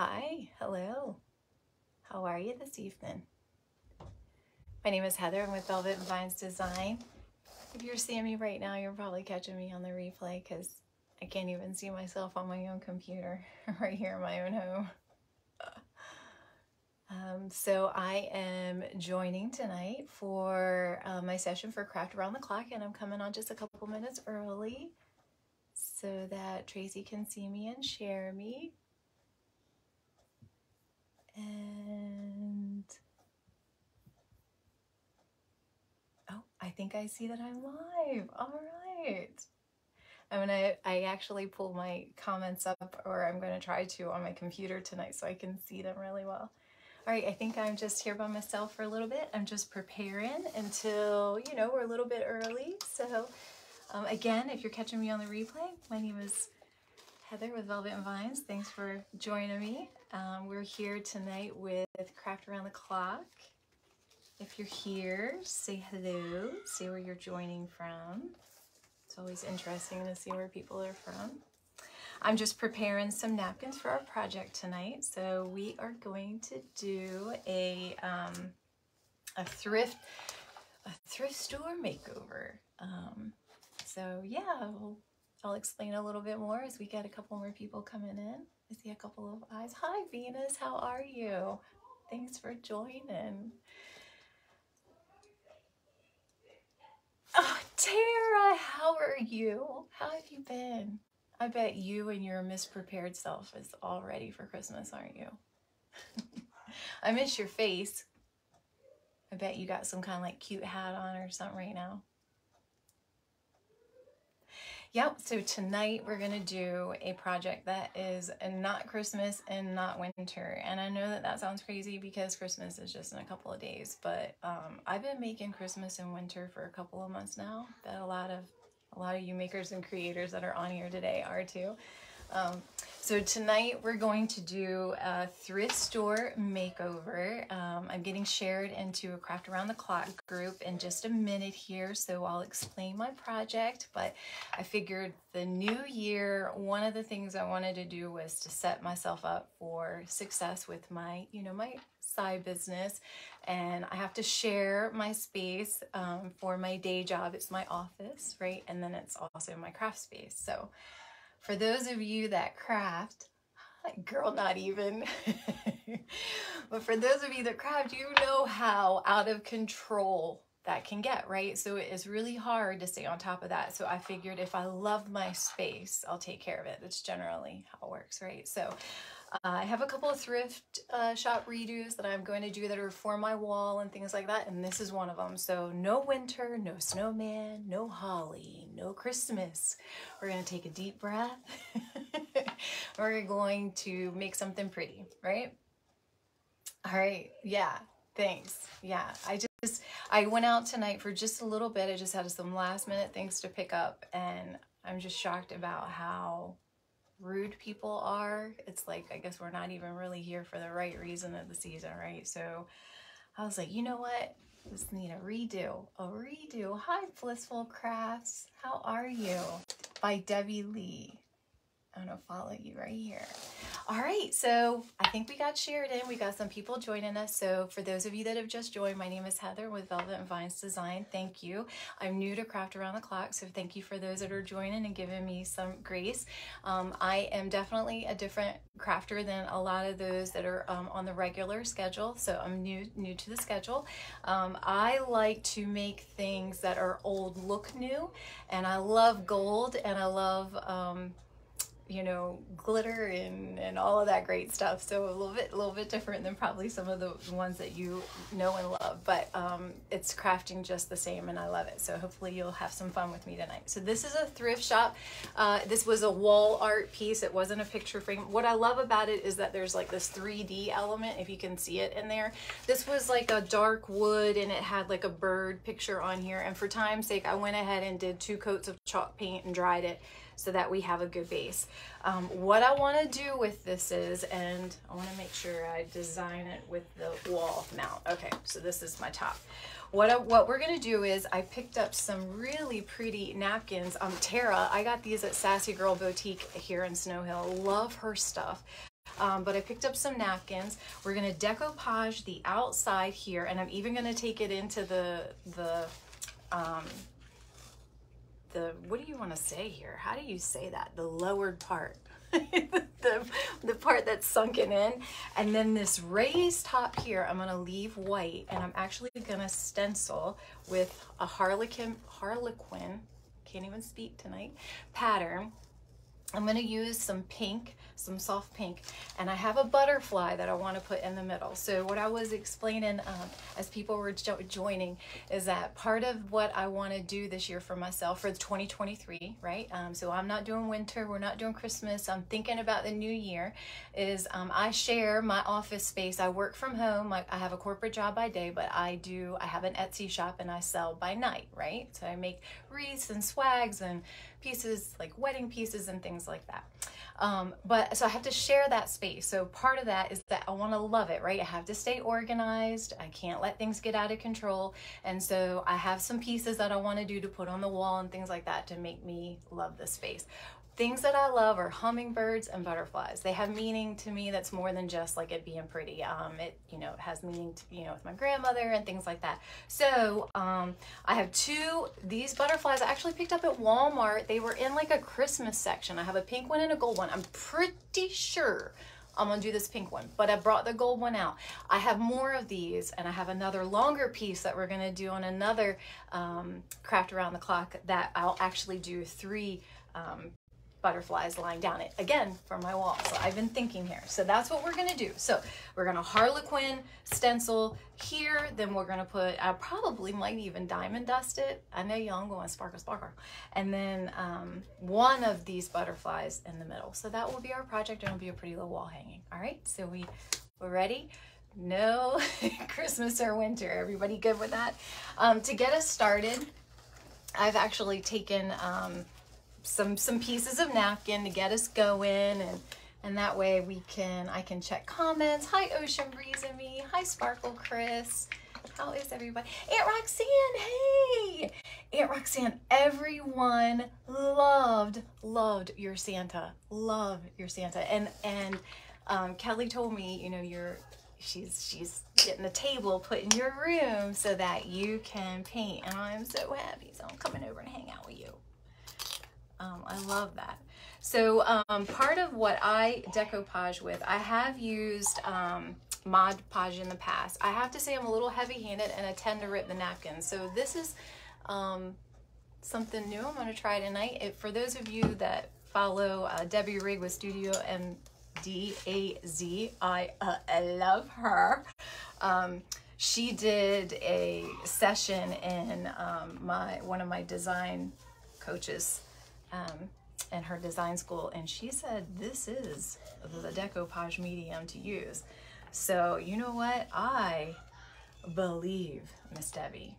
Hi, hello. How are you this evening? My name is Heather. I'm with Velvet and Vines Design. If you're seeing me right now, you're probably catching me on the replay because I can't even see myself on my own computer right here in my own home. So I am joining tonight for my session for Craft Around the Clock, and I'm coming on just a couple minutes early so that Tracy can see me and share me. And oh, I think I see that I'm live. All right. I actually pull my comments up, or I'm going to try to on my computer tonight so I can see them really well. All right, I think I'm just here by myself for a little bit. I'm just preparing until, we're a little bit early. So again, if you're catching me on the replay, my name is Heather with Velvet and Vines. Thanks for joining me. We're here tonight with Craft Around the Clock. If you're here, say hello, say where you're joining from. It's always interesting to see where people are from. I'm just preparing some napkins for our project tonight. So we are going to do a thrift store makeover. So yeah, I'll explain a little bit more as we get a couple more people coming in. I see a couple of eyes. Hi Venus, how are you? Thanks for joining. Oh, Tara, how are you? How have you been? I bet you and your misprepared self is all ready for Christmas, aren't you? I miss your face. I bet you got some kind of like cute hat on or something right now. Yep, so tonight we're gonna do a project that is not Christmas and not winter. And I know that that sounds crazy because Christmas is just in a couple of days, but I've been making Christmas and winter for a couple of months now. Bet a lot of you makers and creators that are on here today are too. So tonight we're going to do a thrift store makeover. I'm getting shared into a Craft Around the Clock group in just a minute here, so I'll explain my project. But I figured the new year, one of the things I wanted to do was to set myself up for success with my, my side business. And I have to share my space for my day job. It's my office, right? And then it's also my craft space. So for those of you that craft, girl, not even, but for those of you that craft, you know how out of control that can get, right? So it is really hard to stay on top of that. So I figured if I love my space, I'll take care of it. That's generally how it works, right? So I have a couple of thrift shop redos that I'm going to do that are for my wall and things like that, and this is one of them. So no winter, no snowman, no holly, no Christmas. We're going to take a deep breath. We're going to make something pretty, right? All right, yeah, thanks. Yeah, I went out tonight for just a little bit. I just had some last minute things to pick up, and I'm just shocked about how rude people are. It's like, I guess we're not even really here for the right reason of the season, right? So I was like, you know what? Just need a redo. Hi, Blissful Crafts. How are you? By Debbie Lee. I'm gonna follow you right here. All right, so I think we got shared in. We got some people joining us. So for those of you that have just joined, my name is Heather with Velvet and Vines Design. Thank you. I'm new to Craft Around the Clock, so thank you for those that are joining and giving me some grace. I am definitely a different crafter than a lot of those that are on the regular schedule. So I'm new to the schedule. I like to make things that are old look new, and I love gold, and I love glitter and all of that great stuff. So a little bit different than probably some of the ones that you know and love, but it's crafting just the same, and I love it. So hopefully you'll have some fun with me tonight. So this is a thrift shop. This was a wall art piece. It wasn't a picture frame. What I love about it is that there's like this 3D element, if you can see it in there. This was like a dark wood, and it had like a bird picture on here. And for time's sake, I went ahead and did 2 coats of chalk paint and dried it so that we have a good base. What I want to do with this is, and I want to make sure I design it with the wall mount. Okay, so this is my top. What we're going to do is I picked up some really pretty napkins. Tara, I got these at Sassy Girl Boutique here in Snow Hill. Love her stuff. but I picked up some napkins. We're gonna decoupage the outside here, and I'm even gonna take it into the what do you want to say here? How do you say that? The lowered part. the part that's sunken in, and then this raised top here I'm going to leave white, and I'm actually going to stencil with a harlequin, can't even speak tonight, pattern. I'm going to use some pink, some soft pink, and I have a butterfly that I want to put in the middle. So what I was explaining as people were joining is that part of what I want to do this year for myself for 2023, right? So I'm not doing winter, we're not doing Christmas, I'm thinking about the new year, is I share my office space. I work from home, like I have a corporate job by day, but I have an Etsy shop and I sell by night, right? So I make wreaths and swags and pieces like wedding pieces and things like that. But so I have to share that space. So part of that is that I want to love it, right? I have to stay organized. I can't let things get out of control. And so I have some pieces that I want to do to put on the wall and things like that to make me love the space. Things that I love are hummingbirds and butterflies. They have meaning to me that's more than just like it being pretty. It has meaning to, with my grandmother and things like that. So I have these butterflies I actually picked up at Walmart. They were in like a Christmas section. I have a pink one and a gold one. I'm pretty sure I'm gonna do this pink one, but I brought the gold one out. I have more of these, and I have another longer piece that we're gonna do on another craft around the clock that I'll actually do 3 butterflies lying down it again for my wall. So I've been thinking here. So that's what we're gonna do. So we're gonna harlequin stencil here, then we're gonna put, I probably might even diamond dust it. I know y'all, I'm going sparkle sparkle. And then one of these butterflies in the middle. So that will be our project, and it'll be a pretty little wall hanging. All right, so we're ready. No Christmas or winter. Everybody good with that? To get us started, I've actually taken some pieces of napkin to get us going, and that way I can check comments. Hi Ocean Breeze and me. Hi Sparkle Chris. How is everybody? Aunt Roxanne, hey! Aunt Roxanne, everyone loved your Santa. Love your Santa. And Kelly told me, she's getting a table put in your room so that you can paint, and I'm so happy. So I'm coming over and hang out with you. I love that. So part of what I decoupage with, I have used Mod Podge in the past. I have to say I'm a little heavy-handed and I tend to rip the napkins. So this is something new I'm going to try tonight. For those of you that follow Debbie Rigg with Studio MDAZ, I love her. She did a session in one of my design coaches in her design school, and she said this is the decoupage medium to use. So you know what? I believe Miss Debbie.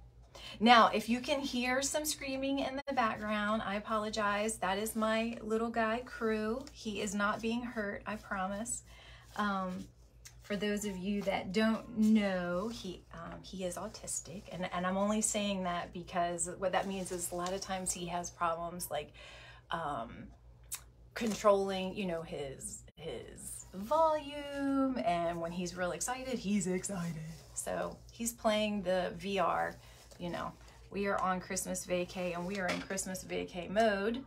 Now, if you can hear some screaming in the background, I apologize. That is my little guy Crew. He is not being hurt, I promise. For those of you that don't know, he is autistic, and I'm only saying that because what that means is a lot of times he has problems like controlling, his volume, and when he's real excited, he's excited. So he's playing the VR, we are on Christmas vacay, and we are in Christmas vacay mode,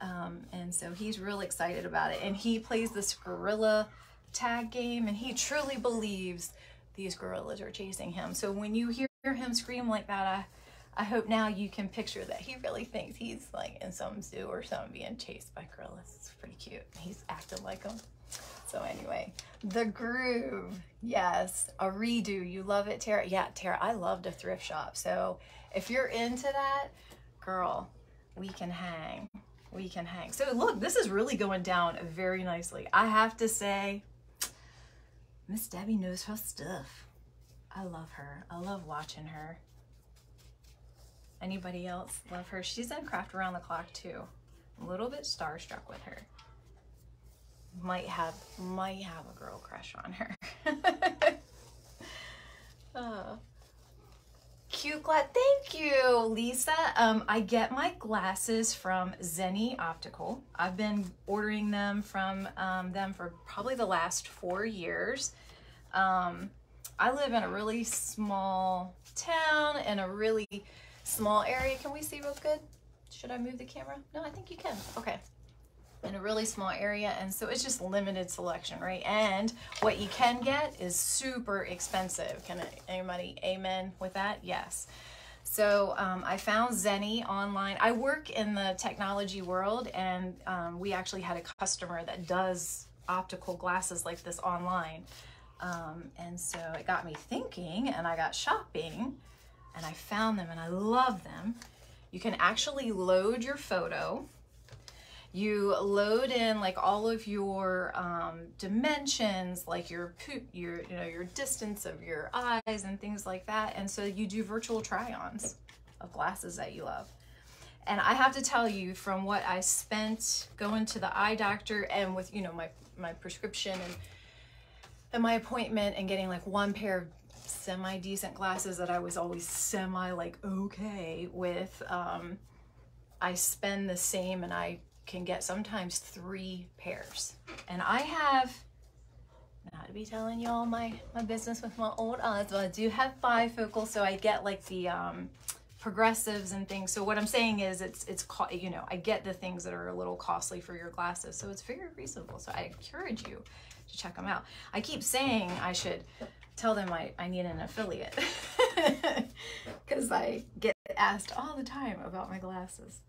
and so he's real excited about it, and he plays this gorilla tag game, and he truly believes these gorillas are chasing him. So when you hear him scream like that, I hope now you can picture that he really thinks he's like in some zoo or something being chased by gorillas. It's pretty cute. He's acting like them. So anyway, the groove. Yes, a redo. You love it, Tara? Yeah, Tara, I loved a thrift shop. So if you're into that, girl, we can hang. We can hang. So look, this is really going down very nicely. I have to say, Miss Debbie knows her stuff. I love her. I love watching her. Anybody else love her? She's in Craft Around the Clock too. I'm a little bit starstruck with her. Might have a girl crush on her. cute glass. Thank you, Lisa. I get my glasses from Zenny Optical. I've been ordering them from them for probably the last 4 years. I live in a really small town in a really small area. Can we see real good? Should I move the camera? No, I think you can. Okay. In a really small area, and so it's just limited selection, right? And what you can get is super expensive. Can anybody amen with that? Yes. So I found Zenny online. I work in the technology world, and we actually had a customer that does optical glasses like this online. And so it got me thinking, and I got shopping, and I found them, and I love them. You can actually load your photo. You load in like all of your dimensions, like your distance of your eyes and things like that. And so you do virtual try-ons of glasses that you love. And I have to tell you, from what I spent going to the eye doctor and with, you know, my prescription and my appointment and getting like one pair of semi-decent glasses that I was always semi like okay with, I spend the same, and I can get sometimes 3 pairs. And I have, not to be telling y'all my business with my old eyes, but I do have bifocal, so I get like the progressives and things. So what I'm saying is it's you know, I get the things that are a little costly for your glasses, so it's very reasonable. So I encourage you to check them out. I keep saying I should tell them I need an affiliate because I get asked all the time about my glasses.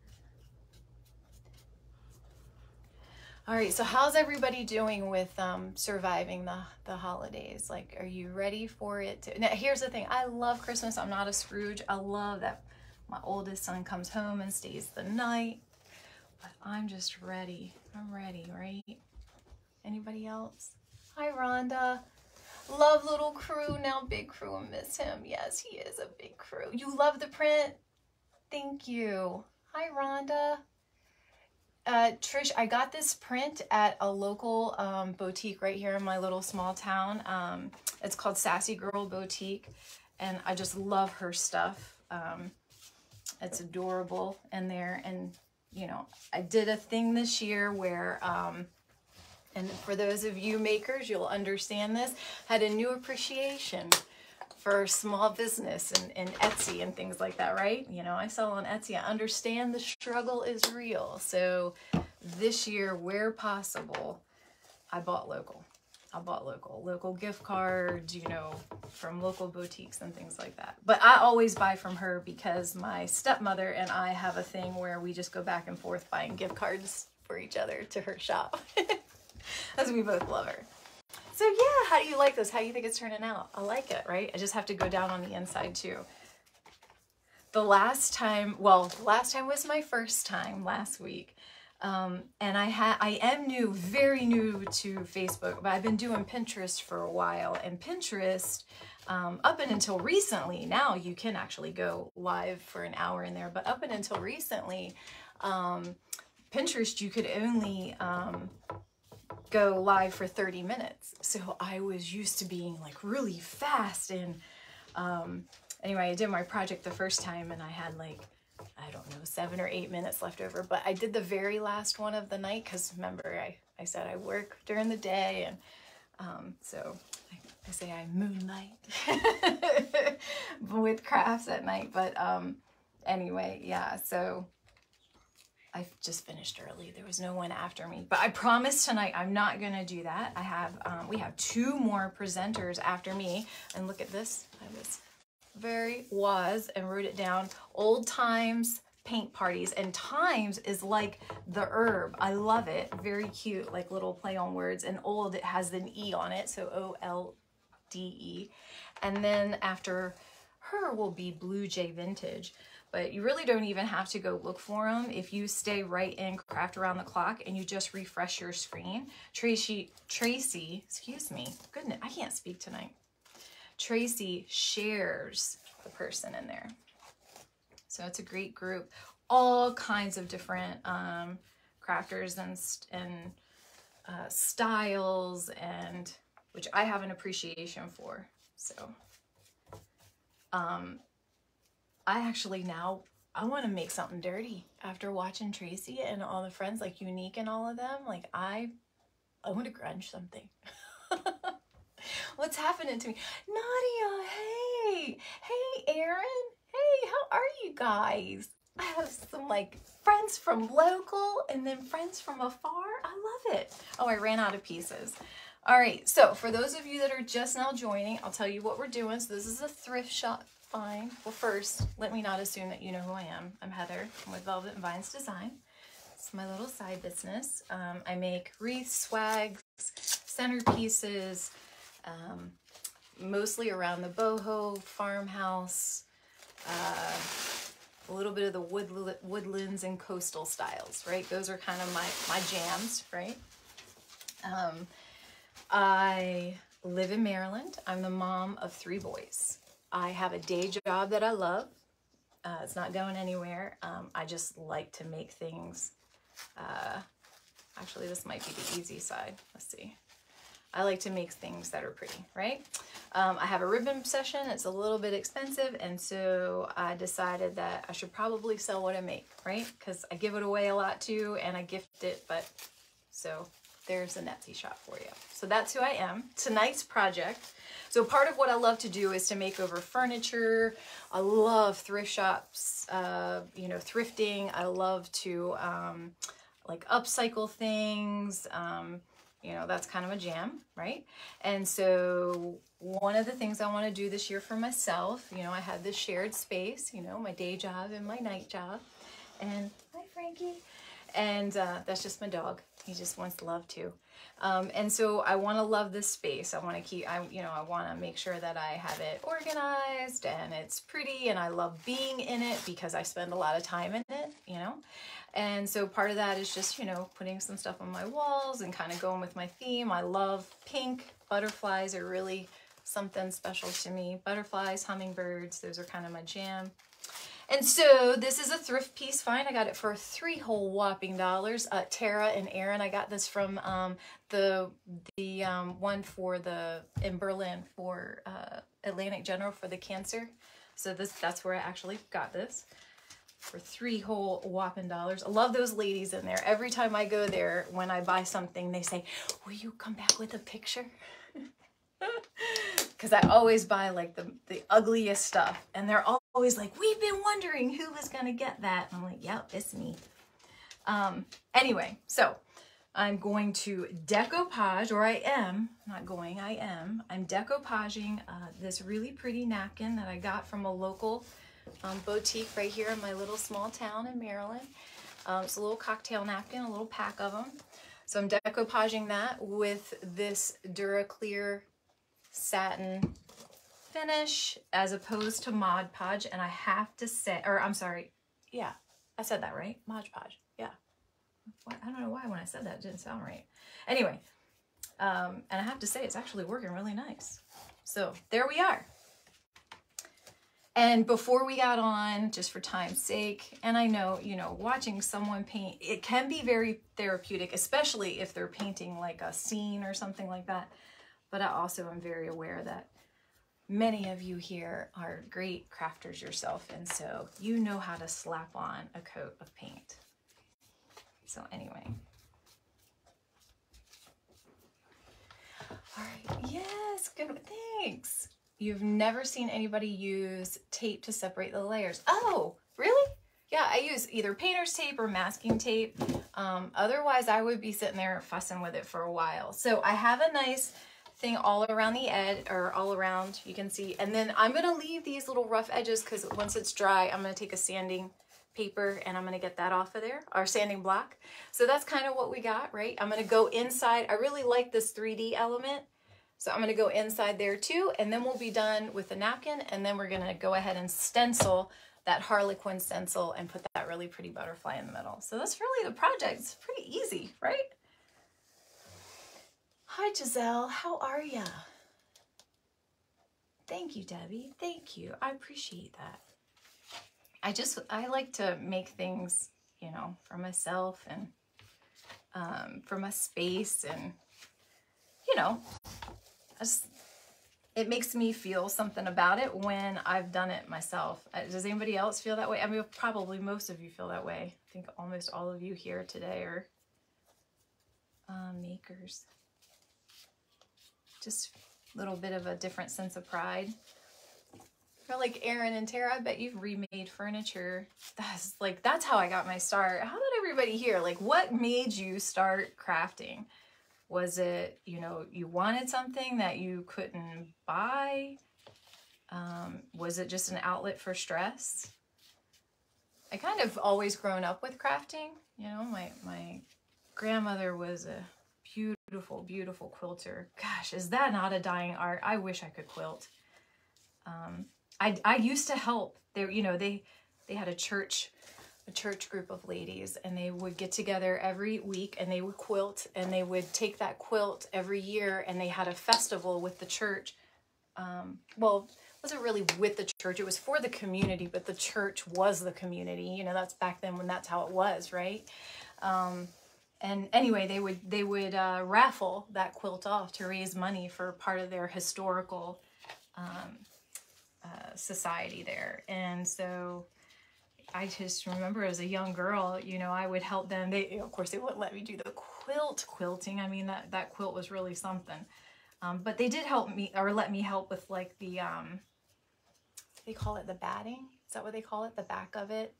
All right, so how's everybody doing with surviving the holidays? Like, are you ready for it? Now, here's the thing. I love Christmas. I'm not a Scrooge. I love that my oldest son comes home and stays the night. But I'm just ready. I'm ready, right? Anybody else? Hi, Rhonda. Love little crew, now big crew, and miss him. Yes, he is a big crew. You love the print? Thank you. Hi, Rhonda. Trish, I got this print at a local boutique right here in my little small town. It's called Sassy Girl Boutique, and I just love her stuff. It's adorable in there, and you know, I did a thing this year where, and for those of you makers, you'll understand this, had a new appreciation for small business and Etsy and things like that, right? You know, I sell on Etsy. I understand the struggle is real. So this year, where possible, I bought local. I bought local gift cards, you know, from local boutiques and things like that. But I always buy from her because my stepmother and I have a thing where we just go back and forth buying gift cards for each other to her shop. As we both love her. So yeah, how do you like this? How do you think it's turning out? I like it, right? I just have to go down on the inside too. The last time, well, last time was my first time last week. And I am new, very new to Facebook, but I've been doing Pinterest for a while, and Pinterest, up and until recently, now you can actually go live for an hour in there, but up and until recently, Pinterest, you could only, go live for 30 minutes. So I was used to being like really fast, and anyway, I did my project the first time and I had like, I don't know, 7 or 8 minutes left over, but I did the very last one of the night because remember I said I work during the day, and so I say I moonlight with crafts at night, but anyway, yeah, so I just finished early. There was no one after me, but I promise tonight I'm not gonna do that. I have we have 2 more presenters after me, and look at this. I was very wise and wrote it down. Old times paint parties, and times is like the herb. I love it. Very cute, like little play on words. And old, it has an E on it, so O-L-D-E. And then after her will be Blue Jay Vintage. But you really don't even have to go look for them if you stay right in Craft Around the Clock and you just refresh your screen. Tracy, excuse me, goodness, I can't speak tonight. Tracy shares the person in there. So it's a great group. All kinds of different crafters and styles, and which I have an appreciation for. So I actually now, I want to make something dirty after watching Tracy and all the friends, like Unique and all of them. Like I want to grunge something. What's happening to me? Nadia, hey. Hey, Aaron. Hey, how are you guys? I have some like friends from local and then friends from afar. I love it. Oh, I ran out of pieces. All right, so for those of you that are just now joining, I'll tell you what we're doing. So this is a thrift shop find. Well, first, let me not assume that you know who I am. I'm Heather. I'm with Velvet and Vines Design. It's my little side business. I make wreaths, swags, centerpieces, mostly around the boho, farmhouse, a little bit of the woodlands and coastal styles, right? Those are kind of my jams, right? I live in Maryland. I'm the mom of 3 boys. I have a day job that I love. It's not going anywhere. I just like to make things. Actually, this might be the easy side. Let's see. I like to make things that are pretty, right? I have a ribbon obsession. It's a little bit expensive, and so I decided that I should probably sell what I make, right? Because I give it away a lot too, and I gift it, but so there's an Etsy shop for you. So that's who I am. Tonight's project. So part of what I love to do is to make over furniture. I love thrift shops, you know, thrifting. I love to like upcycle things. You know, that's kind of a jam, right? And so one of the things I want to do this year for myself, you know, I had this shared space, you know, my day job and my night job. And hi, Frankie. And that's just my dog. He just wants love too. And so I want to love this space. I want to keep, you know, I want to make sure that I have it organized and it's pretty, and I love being in it because I spend a lot of time in it, you know. And so part of that is just, you know, putting some stuff on my walls and kind of going with my theme. I love pink. Butterflies are really something special to me. Butterflies, hummingbirds, those are kind of my jam. And so this is a thrift piece find. I got it for 3 whole whopping dollars. Tara and Aaron, I got this from the one for in Berlin for Atlantic General for the cancer. So that's where I actually got this for 3 whole whopping dollars. I love those ladies in there. Every time I go there, when I buy something, they say, "Will you come back with a picture?" Because I always buy like the ugliest stuff, and they're always like, "We've been wondering who was gonna get that." And I'm like, "Yep, it's me." Anyway, so I'm going to decoupage, or I am not going. I am. I'm decoupaging this really pretty napkin that I got from a local boutique right here in my little small town in Maryland. It's a little cocktail napkin, a little pack of them. So I'm decoupaging that with this DuraClear satin finish as opposed to Mod Podge. And I have to say, or I'm sorry, yeah, I said that right, Mod Podge, yeah. I don't know why when I said that it didn't sound right. Anyway, and I have to say it's actually working really nice. So there we are. And before we got on, just for time's sake, and I know, you know, watching someone paint, it can be very therapeutic, especially if they're painting like a scene or something like that. But I also am very aware that many of you here are great crafters yourself, and so you know how to slap on a coat of paint. So anyway. All right, yes, good, thanks. You've never seen anybody use tape to separate the layers. Oh, really? Yeah, I use either painter's tape or masking tape. Otherwise, I would be sitting there fussing with it for a while. So I have a nice thing all around the edge, or all around, you can see. And then I'm gonna leave these little rough edges because once it's dry, I'm gonna take a sanding paper and I'm gonna get that off of there, our sanding block. So that's kind of what we got, right? I'm gonna go inside. I really like this 3D element. So I'm gonna go inside there too, and then we'll be done with the napkin, and then we're gonna go ahead and stencil that Harlequin stencil and put that really pretty butterfly in the middle. So that's really the project. It's pretty easy, right? Hi, Giselle, how are ya? Thank you, Debbie, thank you. I appreciate that. I like to make things, you know, for myself and for my space, and, you know, it makes me feel something about it when I've done it myself. Does anybody else feel that way? I mean, probably most of you feel that way. I think almost all of you here today are makers. Just a little bit of a different sense of pride. Or like Erin and Tara, I bet you've remade furniture. That's how I got my start. How about everybody here? Like, what made you start crafting? Was it, you know, you wanted something that you couldn't buy? Was it just an outlet for stress? I kind of always grown up with crafting. You know, my grandmother was a beautiful, beautiful quilter. Gosh, is that not a dying art? I wish I could quilt. I used to help. They had a church group of ladies, and they would get together every week and they would quilt, and they would take that quilt every year, and they had a festival with the church. Well, it wasn't really with the church, it was for the community, but the church was the community. You know, that's back then when that's how it was, right? And anyway, they would raffle that quilt off to raise money for part of their historical society there. And so I just remember as a young girl, you know, I would help them. Of course, they wouldn't let me do the quilting. I mean, that quilt was really something. But they did help me, or let me help with like the, they call it the batting. Is that what they call it? The back of it.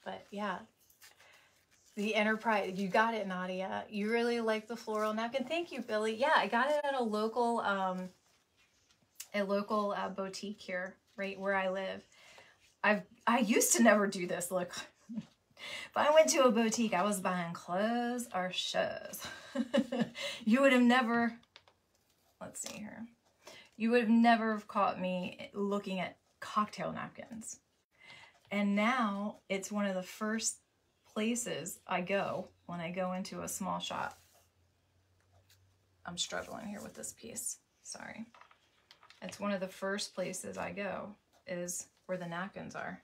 But yeah, the enterprise, you got it, Nadia. You really like the floral napkin. Thank you, Billy. Yeah, I got it at a local boutique here, right where I live. I used to never do this. Look, if I went to a boutique, I was buying clothes or shoes. You would have never, let's see here. You would have never caught me looking at cocktail napkins. And now it's one of the first places I go when I go into a small shop. I'm struggling here with this piece. Sorry. It's one of the first places I go is where the napkins are.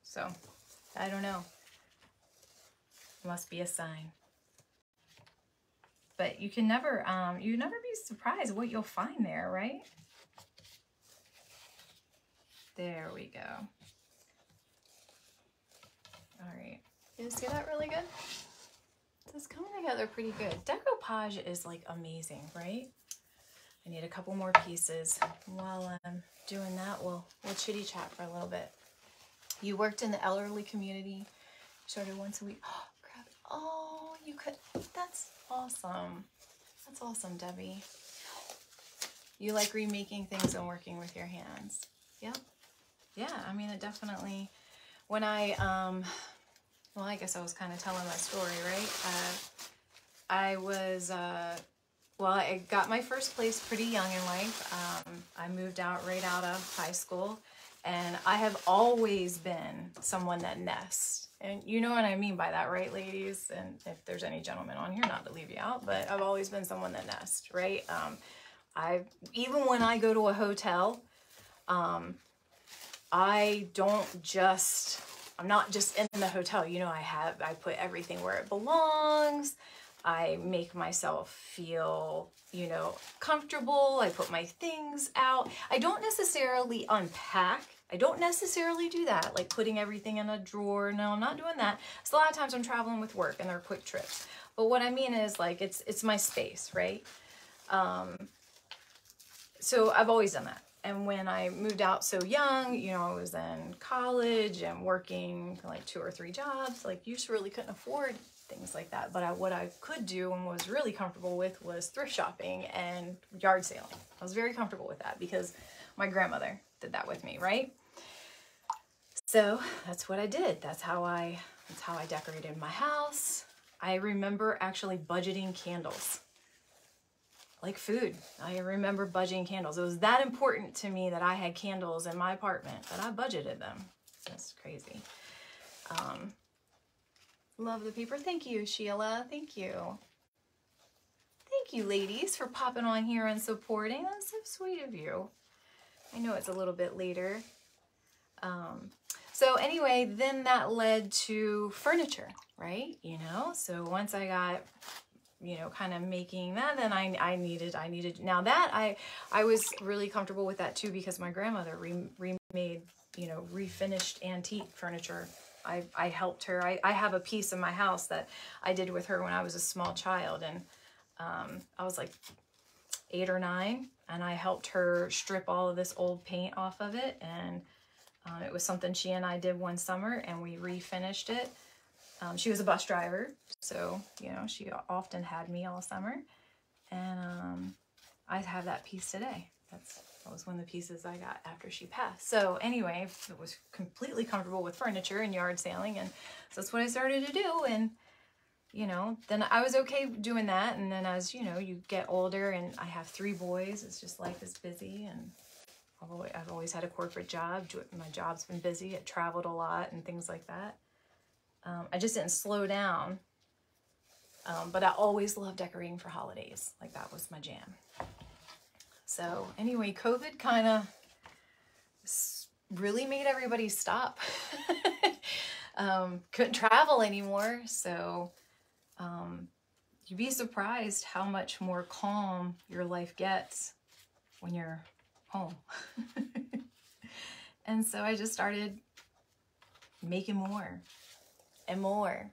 So, I don't know. Must be a sign. But you can never, you never be surprised what you'll find there, right? There we go. All right. You see that really good? It's coming together pretty good. Decoupage is like amazing, right? I need a couple more pieces. While I'm doing that, we'll chitty chat for a little bit. You worked in the elderly community, started once a week. Oh, crap. Oh, you could, that's awesome. That's awesome, Debbie. You like remaking things and working with your hands. Yep. Yeah, I mean, it definitely, when I, well, I guess I was kind of telling my story, right? I was, well, I got my first place pretty young in life. I moved out right out of high school, and I have always been someone that nests. And you know what I mean by that, right, ladies? And if there's any gentlemen on here, not to leave you out, but I've always been someone that nests, right? Even when I go to a hotel, I don't just, I'm not just in the hotel, you know, I put everything where it belongs. I make myself feel, you know, comfortable. I put my things out. I don't necessarily unpack. I don't necessarily do that, like putting everything in a drawer. No, I'm not doing that. So a lot of times I'm traveling with work and they're quick trips. But what I mean is like, it's my space, right? So I've always done that. And when I moved out so young, you know, I was in college and working like 2 or 3 jobs. Like, you just really couldn't afford things like that. But what I could do and was really comfortable with was thrift shopping and yard sailing. I was very comfortable with that because my grandmother did that with me, right? So that's what I did. That's how I decorated my house. I remember actually budgeting candles. Like food. I remember budgeting candles. It was that important to me that I had candles in my apartment, that I budgeted them. That's crazy. Love the paper. Thank you, Sheila. Thank you. Thank you, ladies, for popping on here and supporting. That's so sweet of you. I know it's a little bit later. So anyway, then that led to furniture, right? You know, so once I got you know, kind of making that, then I needed, now that I was really comfortable with that too, because my grandmother remade, you know, refinished antique furniture. I helped her. I have a piece in my house that I did with her when I was a small child, and I was like 8 or 9, and I helped her strip all of this old paint off of it, and it was something she and I did one summer, and we refinished it. She was a bus driver, so, you know, she often had me all summer, and I have that piece today. That was one of the pieces I got after she passed. So anyway, it was completely comfortable with furniture and yard sailing, and so that's what I started to do. And you know, then I was okay doing that. And then as you know, you get older, and I have 3 boys. It's just, life is busy, and I've always had a corporate job. My job's been busy. I traveled a lot and things like that. I just didn't slow down. But I always loved decorating for holidays. Like, that was my jam. So anyway, COVID kind of really made everybody stop. Couldn't travel anymore. So you'd be surprised how much more calm your life gets when you're home. And so I just started making more and more.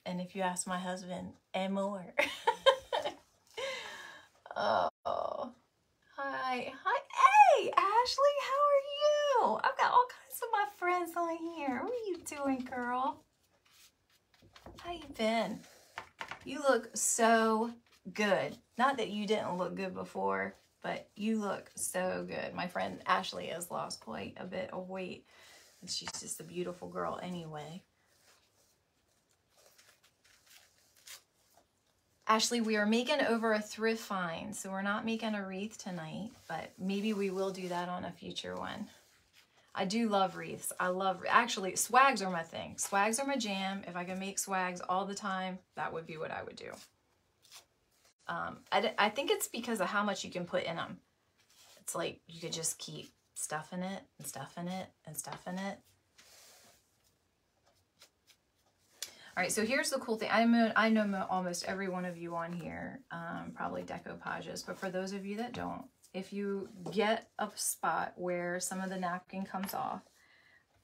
And if you ask my husband, and more. Oh, hi. Hey, Ashley, how are you? I've got all kinds of my friends on here. What are you doing, girl? How you been? You look so good. Not that you didn't look good before, but you look so good. My friend Ashley has lost quite a bit of weight, and she's just a beautiful girl anyway. Ashley, we are making over a thrift find, so we're not making a wreath tonight, but maybe we will do that on a future one. I do love wreaths. Actually, swags are my thing. Swags are my jam. If I could make swags all the time, that would be what I would do. I think it's because of how much you can put in them. It's like you could just keep stuffing it and stuffing it and stuffing it. All right, so here's the cool thing. I know almost every one of you on here probably decopauges, but for those of you that don't, if you get a spot where some of the napkin comes off,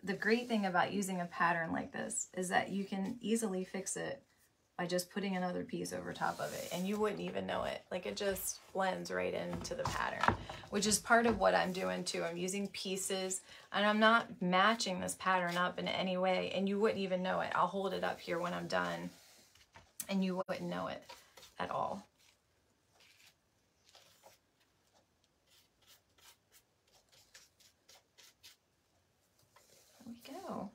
the great thing about using a pattern like this is that you can easily fix it by just putting another piece over top of it, and you wouldn't even know it. Like, it just blends right into the pattern, which is part of what I'm doing too. I'm using pieces, and I'm not matching this pattern up in any way, and you wouldn't even know it. I'll hold it up here when I'm done, and you wouldn't know it at all. There we go.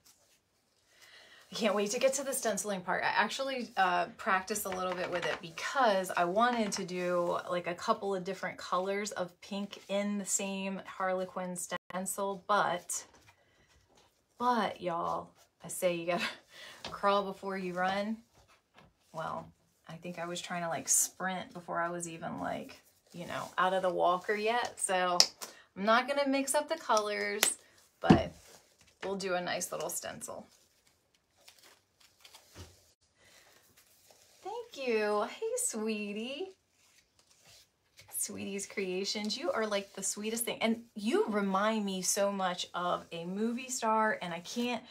I can't wait to get to the stenciling part. I actually practiced a little bit with it because I wanted to do like a couple of different colors of pink in the same Harlequin stencil, but y'all, I say you gotta crawl before you run. Well, I think I was trying to like sprint before I was even like, you know, out of the walker yet. So I'm not gonna mix up the colors, but we'll do a nice little stencil. Thank you. Hey, sweetie. Sweetie's Creations. You are like the sweetest thing. And you remind me so much of a movie star, and I can't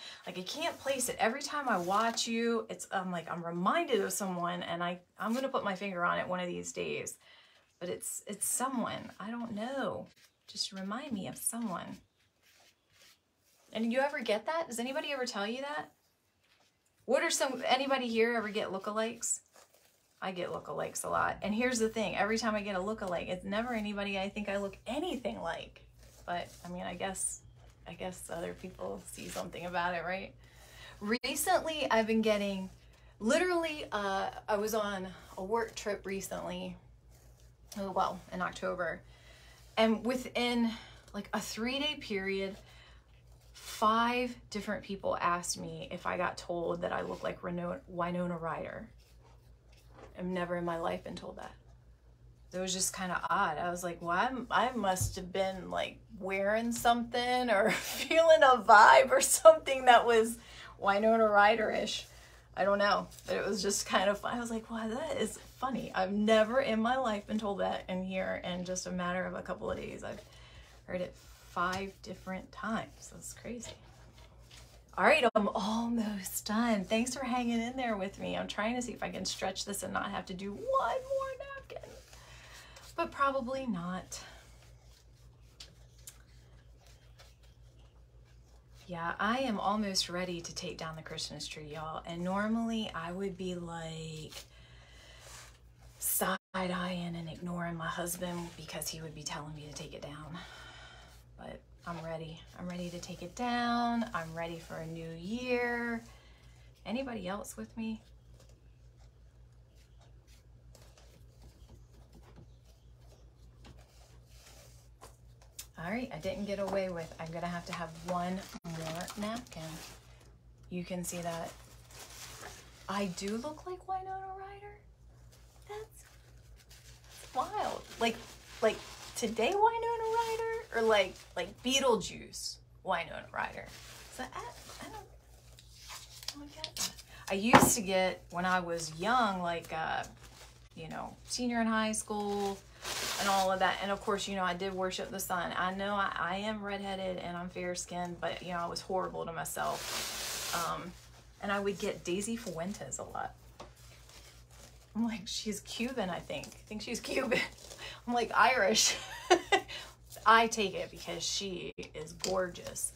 place it. Every time I watch you, I'm reminded of someone, and I'm going to put my finger on it one of these days. But it's someone. I don't know. Just remind me of someone. And you ever get that? Does anybody ever tell you that? Anybody here ever get lookalikes? I get lookalikes a lot. And here's the thing, every time I get a lookalike, it's never anybody I think I look anything like. But I mean, I guess other people see something about it, right? Recently, I've been getting, literally, I was on a work trip recently, well, in October, and within like a 3-day period, 5 different people asked me if I got told that I look like Winona Ryder. I've never in my life been told that. It was just kind of odd. I was like, well, I must have been like wearing something or feeling a vibe or something that was Winona Ryder-ish. I don't know, but it was just kind of fun. I was like, wow, that is funny. I've never in my life been told that, and here in just a matter of a couple of days, I've heard it 5 different times. That's crazy. All right, I'm almost done. Thanks for hanging in there with me. I'm trying to see if I can stretch this and not have to do one more napkin, but probably not. Yeah, I am almost ready to take down the Christmas tree, y'all. And normally I would be like side-eyeing and ignoring my husband because he would be telling me to take it down. But I'm ready. I'm ready to take it down. I'm ready for a new year. Anybody else with me? All right, I didn't get away with, I'm gonna have to have one more napkin. You can see that. I do look like Winona Ryder. That's wild. Like today Winona Ryder, or like Beetlejuice Winona Ryder. So I don't get that. I used to get, when I was young, like you know, senior in high school and all of that. And of course, you know, I did worship the sun. I know I am redheaded and I'm fair skinned, but you know, I was horrible to myself. And I would get Daisy Fuentes a lot. I'm like, she's Cuban, I think she's Cuban. I'm like, Irish. I take it because she is gorgeous.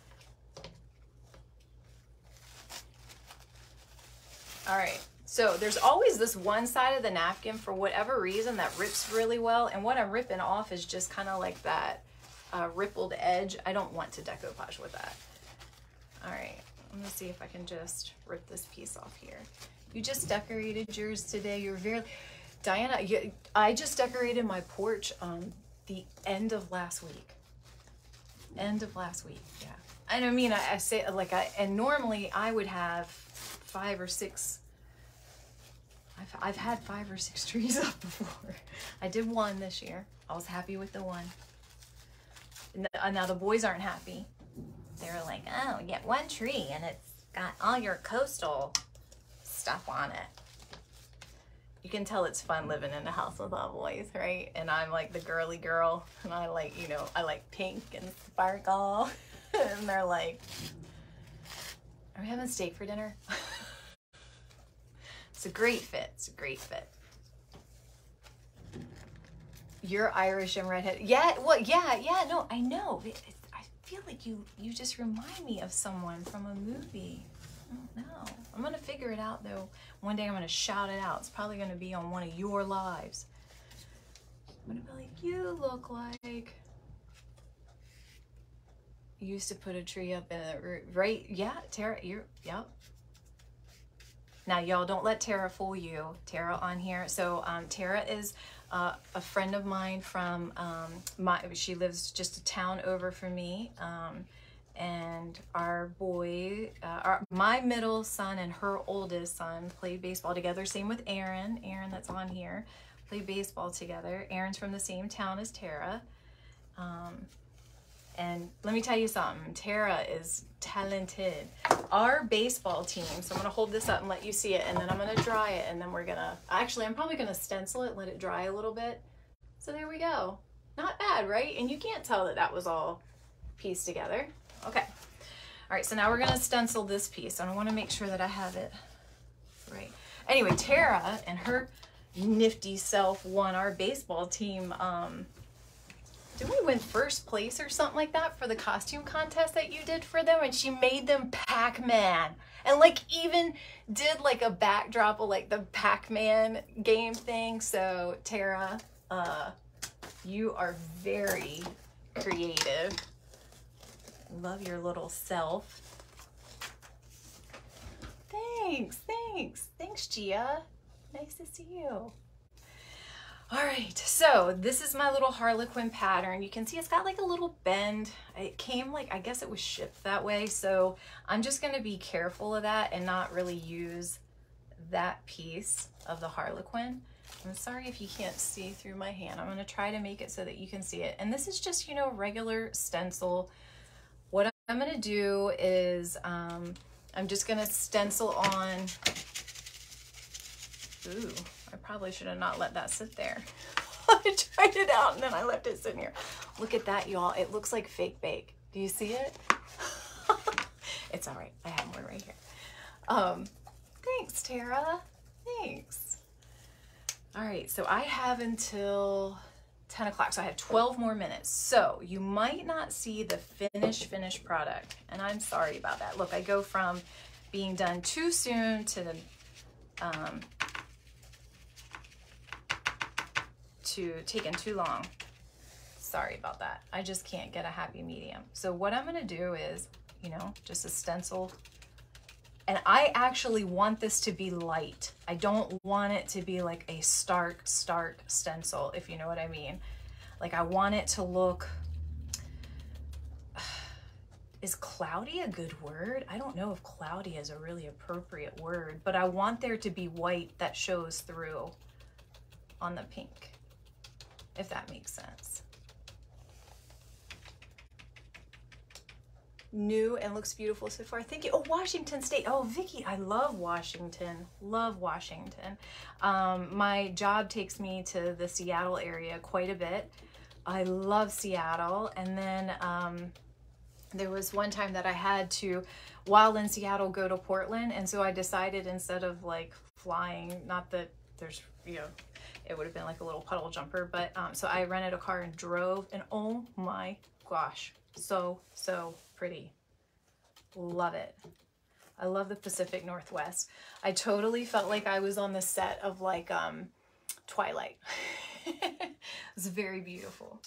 All right. So there's always this one side of the napkin, for whatever reason, that rips really well. And what I'm ripping off is just kind of like that rippled edge. I don't want to decoupage with that. All right, I'm gonna see if I can just rip this piece off here. You just decorated yours today. You're very, Diana, I just decorated my porch the end of last week. End of last week, yeah. And I mean, I say like, and normally I would have 5 or 6, I've had 5 or 6 trees up before. I did one this year. I was happy with the one. Now the boys aren't happy. They're like, oh, you get one tree and it's got all your coastal stuff on it. You can tell it's fun living in a house with all boys, right? And I'm like the girly girl, and I like, you know, I like pink and sparkle. And they're like, are we having steak for dinner? It's a great fit. It's a great fit. You're Irish and redhead. Yeah, well, yeah, no, I know. I feel like you just remind me of someone from a movie. I don't know. I'm going to figure it out, though. One day I'm going to shout it out. It's probably going to be on one of your lives. I'm going to be like, you look like... You used to put a tree up in a... Right? Yeah, Tara, yep. Now, y'all, don't let Tara fool you. Tara on here. So Tara is a friend of mine from, she lives just a town over from me. And our boy, my middle son and her oldest son played baseball together. Same with Aaron. Aaron that's on here. Played baseball together. Aaron's from the same town as Tara. And let me tell you something, Tara is talented. Our baseball team, so I'm gonna hold this up and let you see it, and then I'm gonna dry it, and then we're gonna, actually I'm probably gonna stencil it, let it dry a little bit. So there we go. Not bad, right? And you can't tell that that was all pieced together. Okay. All right, so now we're gonna stencil this piece, and I wanna make sure that I have it right. Anyway, Tara and her nifty self won our baseball team, did we win first place or something like that for the costume contest that you did for them? And she made them Pac-Man, and like even did like a backdrop of like the Pac-Man game thing. So Tara, you are very creative. Love your little self. Thanks Gia. Nice to see you. All right, so this is my little Harlequin pattern. You can see it's got like a little bend. It came like, I guess it was shipped that way. So I'm just gonna be careful of that and not really use that piece of the Harlequin. I'm sorry if you can't see through my hand. I'm gonna try to make it so that you can see it. And this is just, you know, regular stencil. What I'm gonna do is, I'm just gonna stencil on probably should have not let that sit there. I tried it out and then I left it sitting here. Look at that, y'all. It looks like fake bake. Do you see it? It's all right. I have one right here. Thanks, Tara. Thanks. All right, so I have until 10 o'clock, so I have 12 more minutes. So you might not see the finished product, and I'm sorry about that. Look, I go from being done too soon to taking too long. Sorry about that. I just can't get a happy medium. So what I'm gonna do is, you know, just a stencil. And I actually want this to be light. I don't want it to be like a stark stencil, if you know what I mean. Like I want it to look, is cloudy a good word? I don't know if cloudy is a really appropriate word, but I want there to be white that shows through on the pink, if that makes sense. New and looks beautiful so far. Thank you. Oh, Washington State. Oh, Vicky, I love Washington. Love Washington. My job takes me to the Seattle area quite a bit. I love Seattle. And then there was one time that I had to, while in Seattle, go to Portland. And so I decided, instead of like flying, not that there's, you know, it would have been like a little puddle jumper, but so I rented a car and drove, and oh my gosh, so pretty. Love it. I love the Pacific Northwest. I totally felt like I was on the set of like Twilight. It was very beautiful.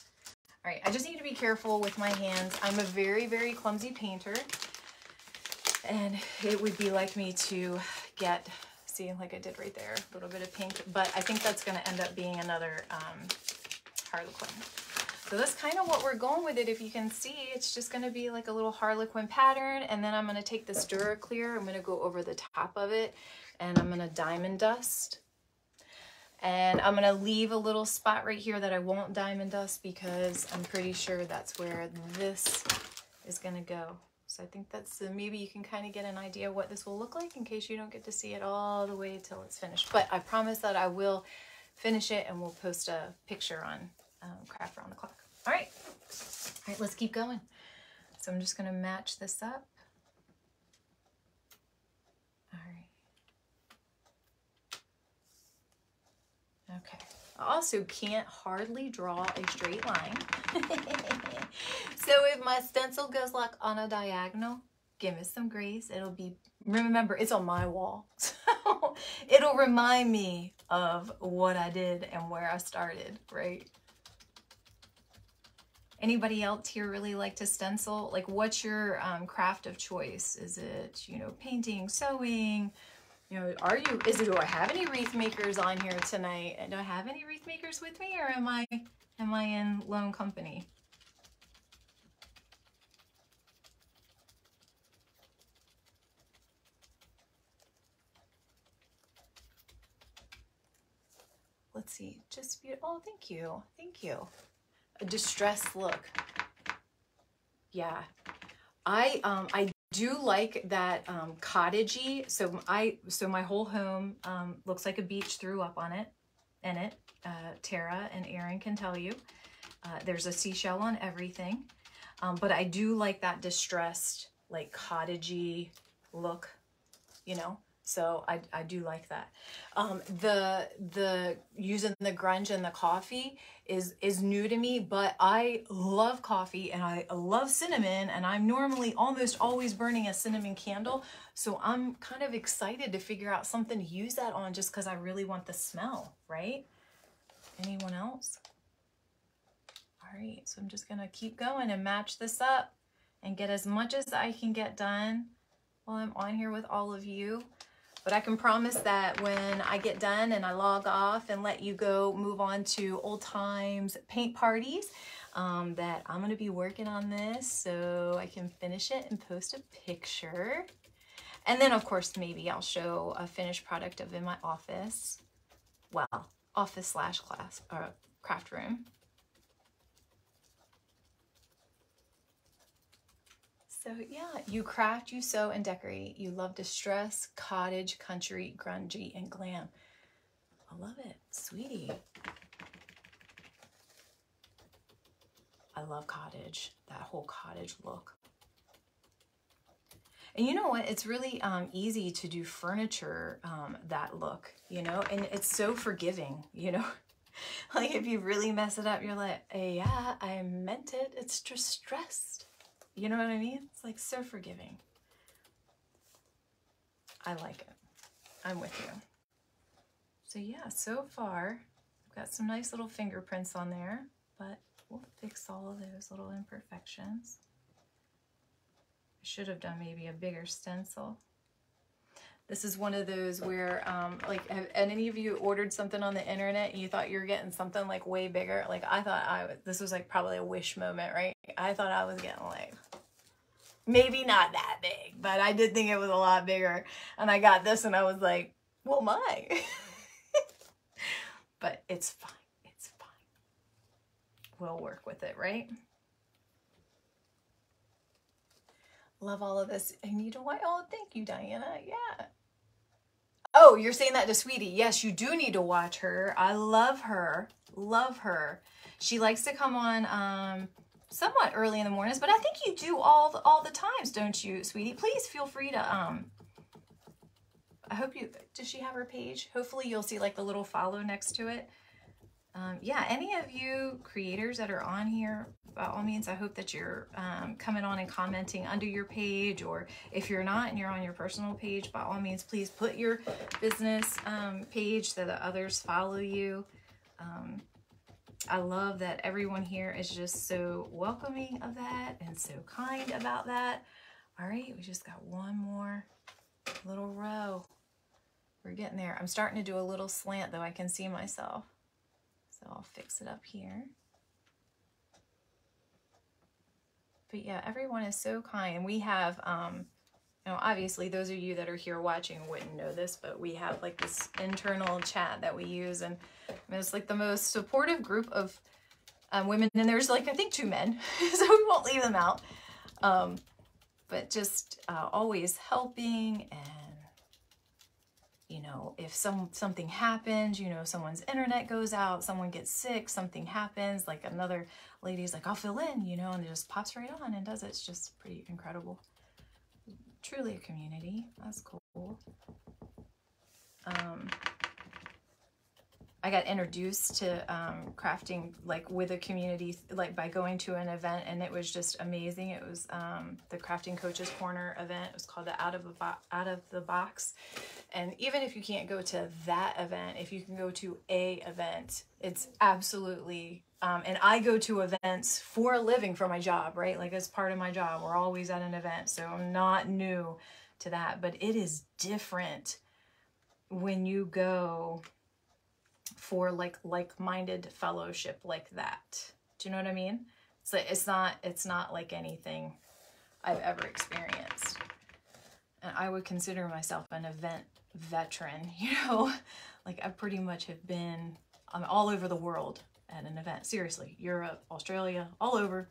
All right, I just need to be careful with my hands. I'm a very clumsy painter, and it would be like me to get, see, like I did right there, a little bit of pink, but I think that's gonna end up being another Harlequin. So that's kind of what we're going with it. If you can see, it's just going to be like a little Harlequin pattern. And then I'm going to take this Duraclear. I'm going to go over the top of it, and I'm going to diamond dust. And I'm going to leave a little spot right here that I won't diamond dust, because I'm pretty sure that's where this is going to go. So I think that's, maybe you can kind of get an idea of what this will look like in case you don't get to see it all the way till it's finished. But I promise that I will finish it, and we'll post a picture on Craft Around the Clock. All right, let's keep going. So I'm just gonna match this up. All right. Okay. I also can't hardly draw a straight line. So if my stencil goes like on a diagonal, give it some grace. It'll be, remember, it's on my wall. So it'll remind me of what I did and where I started, right? Anybody else here really like to stencil? Like, what's your craft of choice? Is it, you know, painting, sewing? You know, do I have any wreath makers on here tonight? Do I have any wreath makers with me, or am I in lone company? Let's see, just beautiful. Oh, thank you. Thank you. A distressed look. Yeah, I do like that cottagey. So my whole home looks like a beach threw up on it. Tara and Aaron can tell you. There's a seashell on everything, but I do like that distressed, like cottagey look, you know. So I do like that. The using the grunge and the coffee is new to me, but I love coffee and I love cinnamon, and I'm normally almost always burning a cinnamon candle. So I'm kind of excited to figure out something to use that on, just because I really want the smell, right? Anyone else? All right, so I'm just gonna keep going and match this up and get as much as I can get done while I'm on here with all of you. But I can promise that when I get done and I log off and let you go move on to old times paint parties, that I'm going to be working on this so I can finish it and post a picture. And then, of course, maybe I'll show a finished product of in my office. Well, office / class or craft room. So yeah, you craft, you sew, and decorate. You love distress, cottage, country, grungy, and glam. I love it, sweetie. I love cottage, that whole cottage look. And you know what? It's really easy to do furniture that look, you know, and it's so forgiving, you know. Like if you really mess it up, you're like, yeah, I meant it. It's just stressed. You know what I mean? It's like so forgiving. I like it. I'm with you. So yeah, so far, I've got some nice little fingerprints on there, but we'll fix all of those little imperfections. I should have done maybe a bigger stencil. This is one of those where, like, have any of you ordered something on the internet and you thought you were getting something like way bigger? Like I thought this was like probably a wish moment, right? I thought I was getting like, maybe not that big, but I did think it was a lot bigger. And I got this and I was like, well, my. But it's fine. It's fine. We'll work with it, right? Love all of this. I need to watch. Oh, thank you, Diana. Yeah. Oh, you're saying that to Sweetie. Yes, you do need to watch her. I love her. Love her. She likes to come on somewhat early in the mornings, but I think you do all the times, don't you, Sweetie? Please feel free to I hope you, does she have her page? Hopefully you'll see like the little follow next to it. Yeah, any of you creators that are on here, by all means, I hope that you're coming on and commenting under your page, or if you're not and you're on your personal page, by all means, please put your business page so that others follow you. I love that everyone here is just so welcoming of that and so kind about that. All right, we just got one more little row. We're getting there. I'm starting to do a little slant though. I can see myself. So I'll fix it up here. But yeah, everyone is so kind. We have, you know, obviously those of you that are here watching wouldn't know this, but we have like this internal chat that we use, and it's like the most supportive group of women. And there's like, I think 2 men, so we won't leave them out. But just always helping, and you know, if something happens, you know, someone's internet goes out, someone gets sick, something happens, like another lady's like, I'll fill in, you know, and it just pops right on and does it. It's just pretty incredible. Truly a community. That's cool. I got introduced to crafting like with a community, like by going to an event, and it was just amazing. It was the Crafting Coaches Corner event. It was called the Out of the Box. And even if you can't go to that event, if you can go to a event, it's absolutely, and I go to events for a living for my job, right? Like as part of my job, we're always at an event. So I'm not new to that, but it is different when you go for like-minded fellowship like that. Do you know what I mean? So it's not like anything I've ever experienced. And I would consider myself an event veteran, you know, like I pretty much have been all over the world at an event. Seriously, Europe, Australia, all over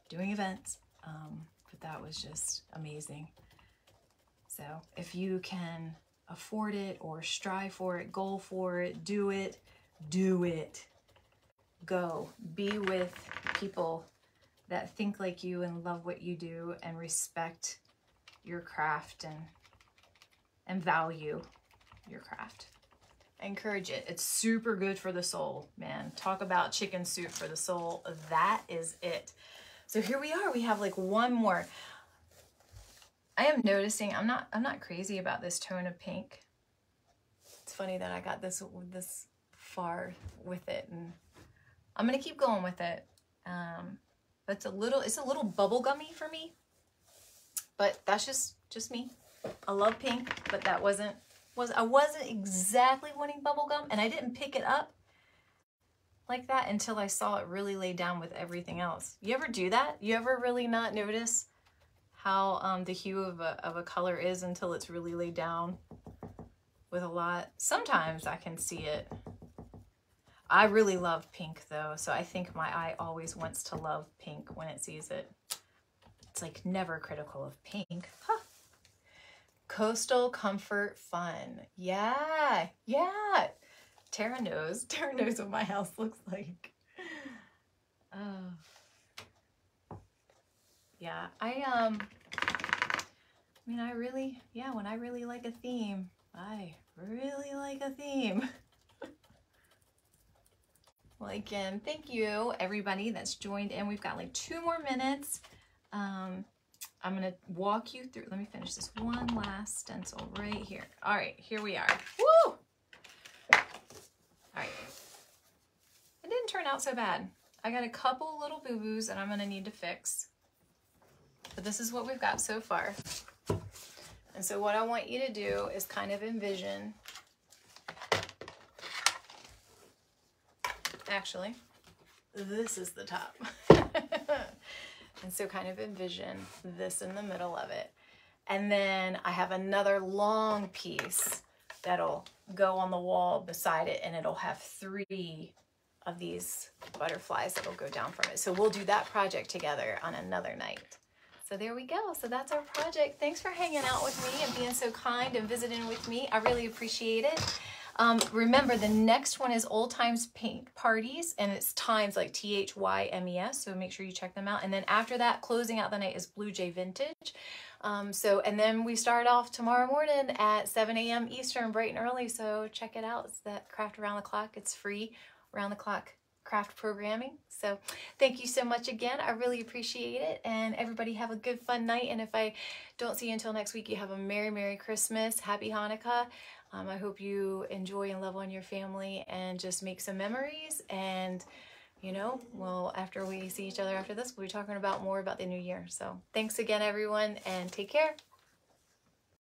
doing events. But that was just amazing. So if you can afford it or strive for it, goal for it, do it, go. Be with people that think like you and love what you do and respect your craft and value your craft. I encourage it. It's super good for the soul, man. Talk about chicken soup for the soul. That is it. So here we are. We have like one more. I am noticing I'm not crazy about this tone of pink. It's funny that I got this far with it, and I'm gonna keep going with it. But it's a little bubblegummy for me. But that's just me. I love pink, but that I wasn't exactly wanting bubblegum, and I didn't pick it up like that until I saw it really laid down with everything else. You ever do that? You ever really not notice how the hue of a color is until it's really laid down with a lot? Sometimes I can see it. I really love pink though, so I think my eye always wants to love pink when it sees it. It's like never critical of pink. Huh. Coastal comfort fun. Yeah. Tara knows. Tara knows what my house looks like. Oh. Yeah, I mean, when I really like a theme, I really like a theme. Well, again, thank you everybody that's joined in. We've got like 2 more minutes. I'm gonna walk you through. Let me finish this one last stencil right here. All right, here we are. Woo! All right, it didn't turn out so bad. I got a couple little boo-boos that I'm gonna need to fix, but this is what we've got so far. And so what I want you to do is kind of envision, actually, this is the top. And so kind of envision this in the middle of it. And then I have another long piece that'll go on the wall beside it, and it'll have 3 of these butterflies that'll go down from it. So we'll do that project together on another night. So there we go. So that's our project. Thanks for hanging out with me and being so kind and visiting with me. I really appreciate it. Remember, the next one is Old Times Paint Parties, and it's Times like THYMES, so make sure you check them out. And then after that, closing out the night is Blue Jay Vintage. And then we start off tomorrow morning at 7 a.m. Eastern, bright and early, so check it out. It's that Craft Around the Clock. It's free around the clock craft programming. So thank you so much again. I really appreciate it, and everybody have a good fun night. And if I don't see you until next week, you have a Merry Christmas, Happy Hanukkah. I hope you enjoy and love on your family and just make some memories. And you know, well, after we see each other after this, we'll be talking about more about the new year. So thanks again, everyone, and take care.